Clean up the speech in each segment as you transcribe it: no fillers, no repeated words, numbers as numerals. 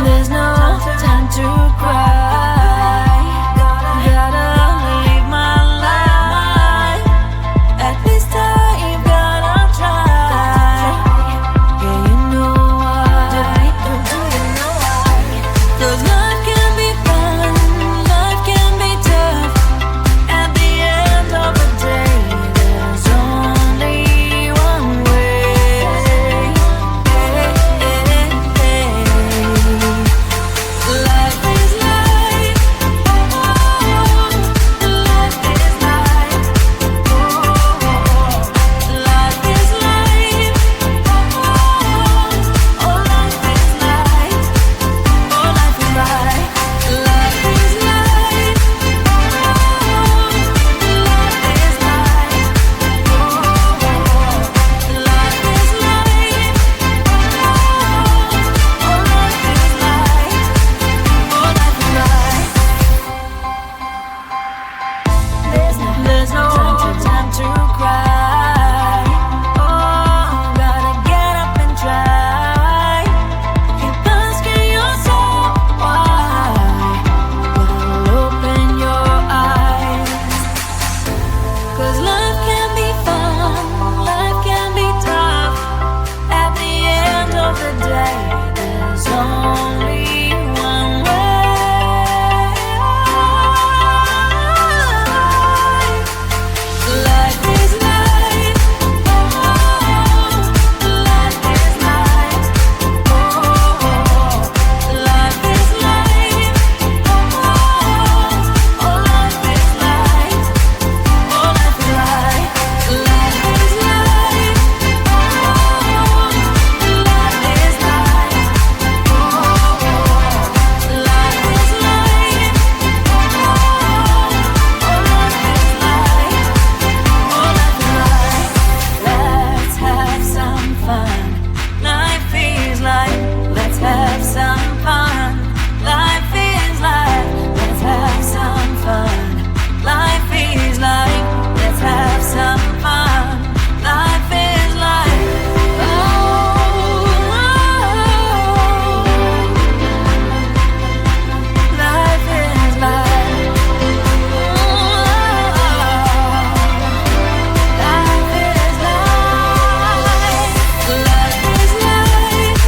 There's no time to cry. Gotta live my life. At this time, you gotta try. Yeah, you know why. Do you know why? 'Cause life can be fun, life can be tough. At the end of the day, there's only one way. Life is life, oh, life is life, oh, life is life, oh, life is life, oh, life is life, life is life, life is life, oh, life is life, there's no time to cry. Oh, gotta get up and try. Keep asking yourself why. Well, open your eyes. 'Cause life can be fun, life can be tough. At the end of the day, there's only one way. Life is life, oh, life is life, oh, life is life, oh, life is life, oh, life is life, life is life, oh, life is life, oh, life is life, let's have some fun. Life is life. Let's have some fun. Life is life. Let's have some fun. Life is life. Let's have some fun. Life is life. Oh, life is life. Life is life. Life is life. Life is life. Life is life.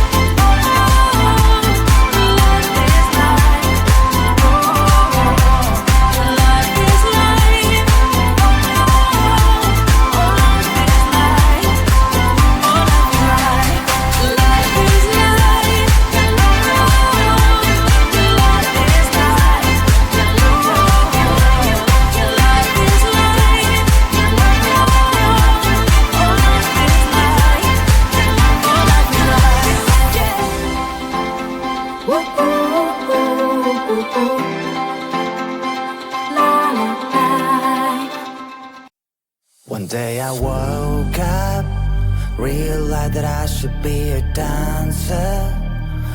One day I woke up, realized that I should be a dancer.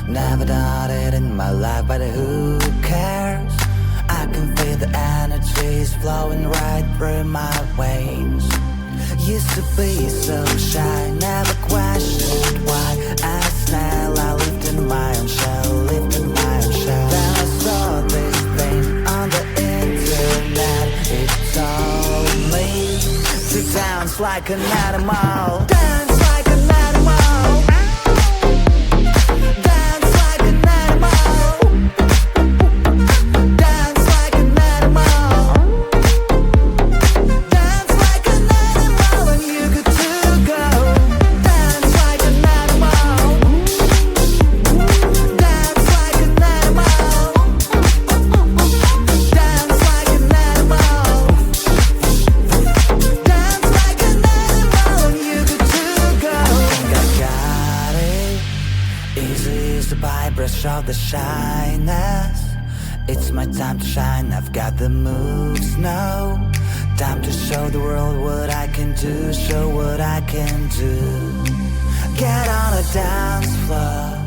Never done it in my life, but who cares? I can feel the energies flowing right through my veins. Used to be so shy, never questioned why. As now I lived in my own shell, lived in my own shell. Then I saw this thing on the internet. It told me to dance like an animal. Dance like an animal. Dance like an animal. Dance like an animal. Dance like an animal when you get to go. Dance like an animal. Dance like an animal. Dance like an animal. Dance like an animal. show the shyness. It's my time to shine, I've got the moves, no time to show the world what I can do, show what I can do. Get on a dance floor,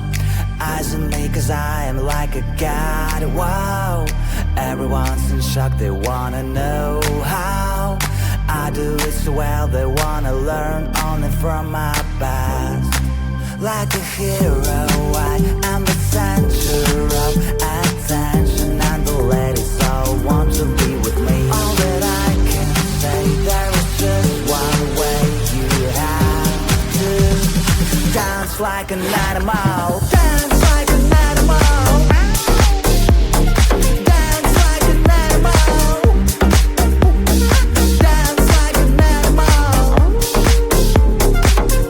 eyes on me cause I am like a god, wow. Everyone's in shock, they wanna know how I do it so well, they wanna learn only from my past. Like a hero, I am the center of attention, and the ladies all want to be with me. All that I can say, there is just one way. You have to dance like an animal. Dance like an animal. Dance like an animal. Dance like an animal.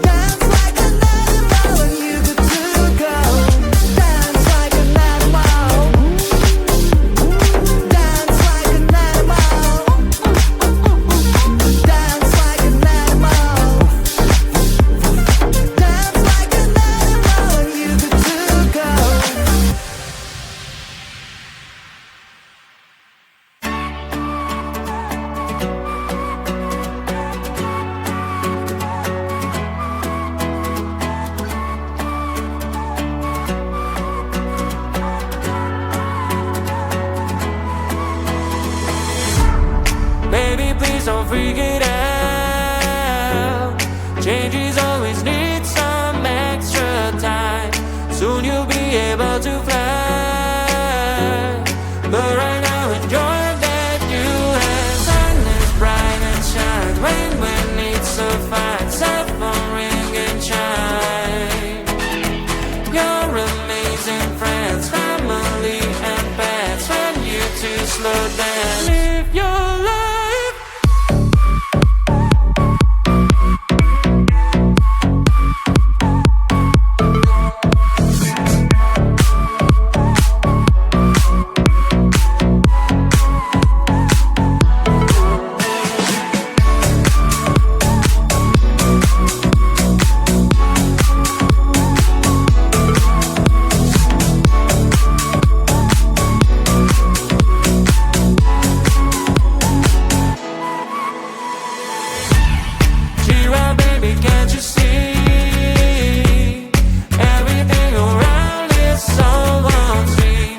Dance like an animal, and you good to go. Dance like an animal. Dance like an animal. Dance like an animal. Dance like an animal, and you good to go. Baby, please don't freak it out. Changes always need some extra time. Soon you'll be able to fly. But right now enjoy that you have. Sun is bright and shine. Rain when it's so fine. Cell phone ring and chime. Your amazing friends, family and pets. When you two slow down, live your life. Cheer baby, can't you see? Everything around is so unseen.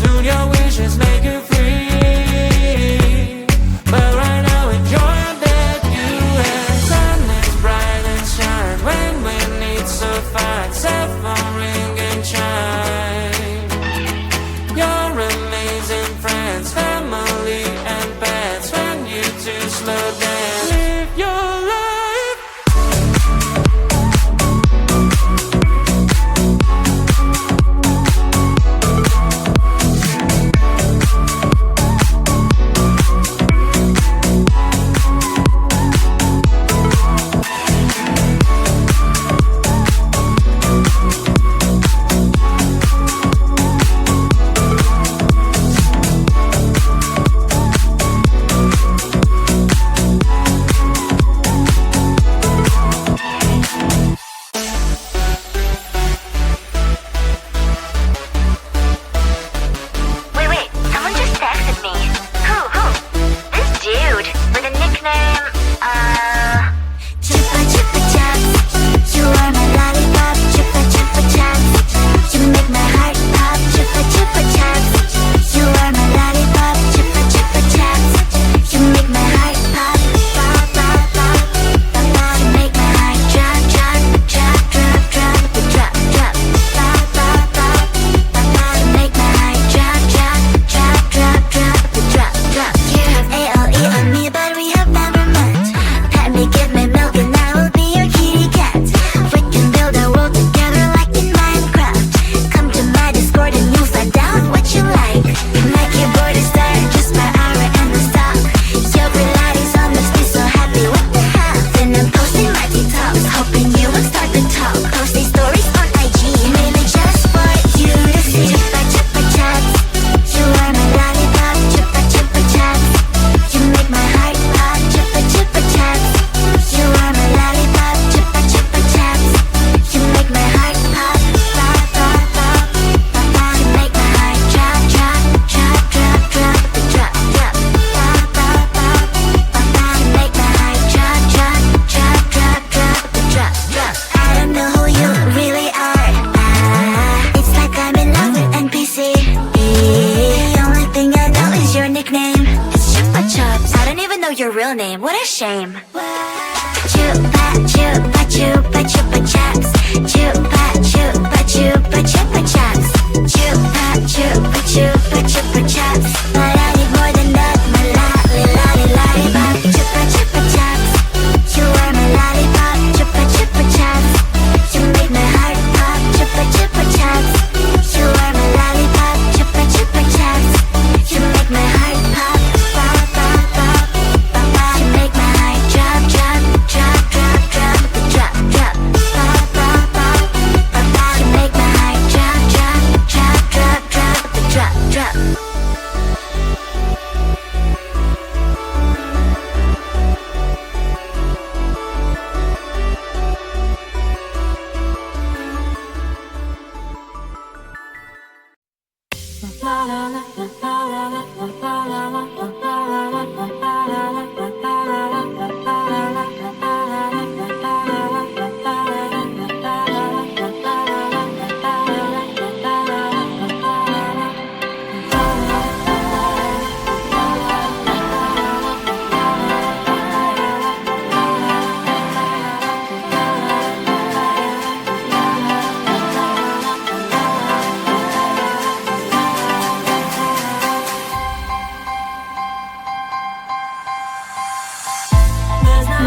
Soon your wishes make you free. But right now enjoy that you have. Sun is bright and shine. Rain when it's so fine. Cell phone ring and chime. Your amazing friends, family and pets. When you two slow down, live your life. shame. Chupa chupa chupa chupa chaps. Chupa chupa chupa chupa chaps. Chupa chupa chupa chupa chaps. But I need more than that, my lollipop. Chupa chupa chaps. You are my lollipop. Chupa chupa chaps. You make my heart pop. Chupa chupa chaps. You are my lollipop. Chupa chupa chaps. You make my heart pop. Pop pop pop pop pop. You make my heart drop drop drop drop drop drop drop. Pop pop pop pop pop. You make my heart drop drop drop drop drop drop drop.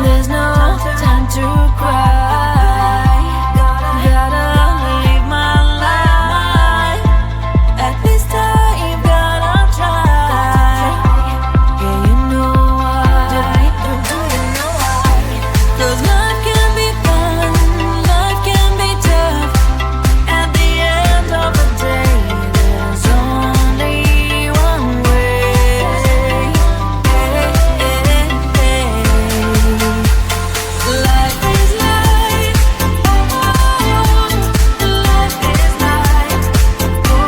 There's no time to cry. Gotta live my life. At this time, gotta try. Yeah, you know why. Do you know why? 'Cause life can be fun, life can be tough. At the end of the day, there's only one way. Life is life, oh, life is life, oh,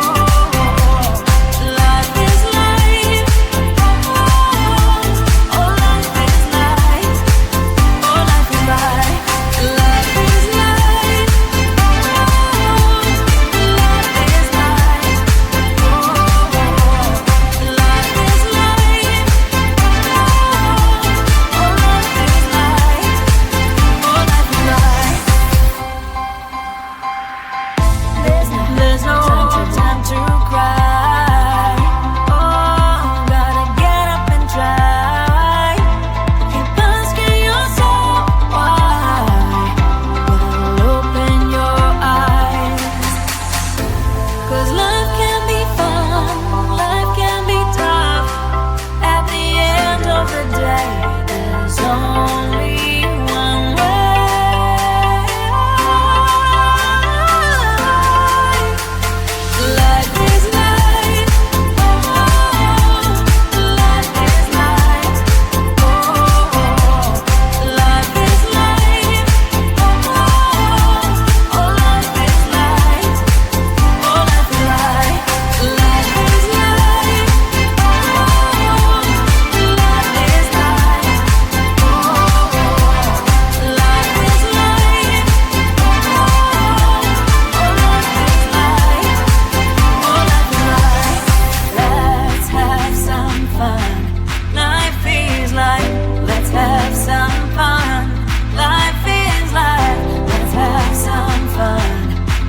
life is life, oh, life is life, oh, life is life, life is life, life is life, oh, life is life, there's no time to cry. Oh, gotta get up and try. Keep asking yourself why. Well, open your eyes. 'Cause life can be fun, life can be tough. At the end of the day, there's only one way. Life is life, oh, life is life, oh, life is life, oh, life is life, oh, life is life, life is life, life is life, oh, life is life, let's have some fun. Life is life. Let's have some fun. Life is life. Let's have some fun.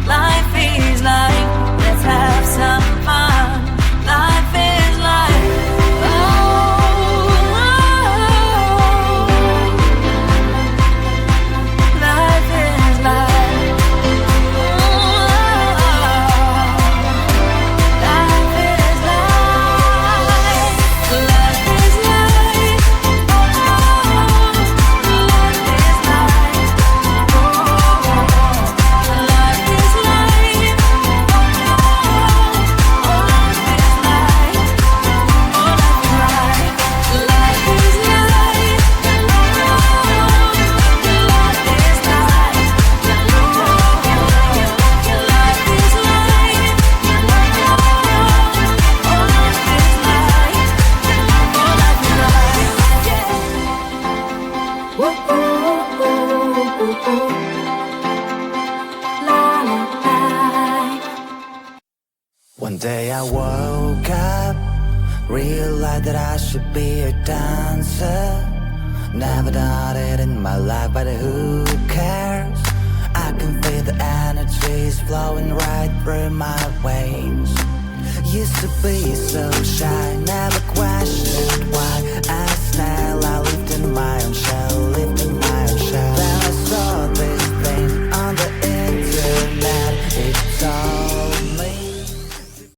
Life is life. Let's have some fun. Life is life. Oh, life is life. Life is life. Life is life. Life is life. Life is life. One day I woke up, realized that I should be a dancer. Never done it in my life, but who cares? I can feel the energies flowing right through my veins. Used to be so shy, never questioned why. As now I lived in my own shadow.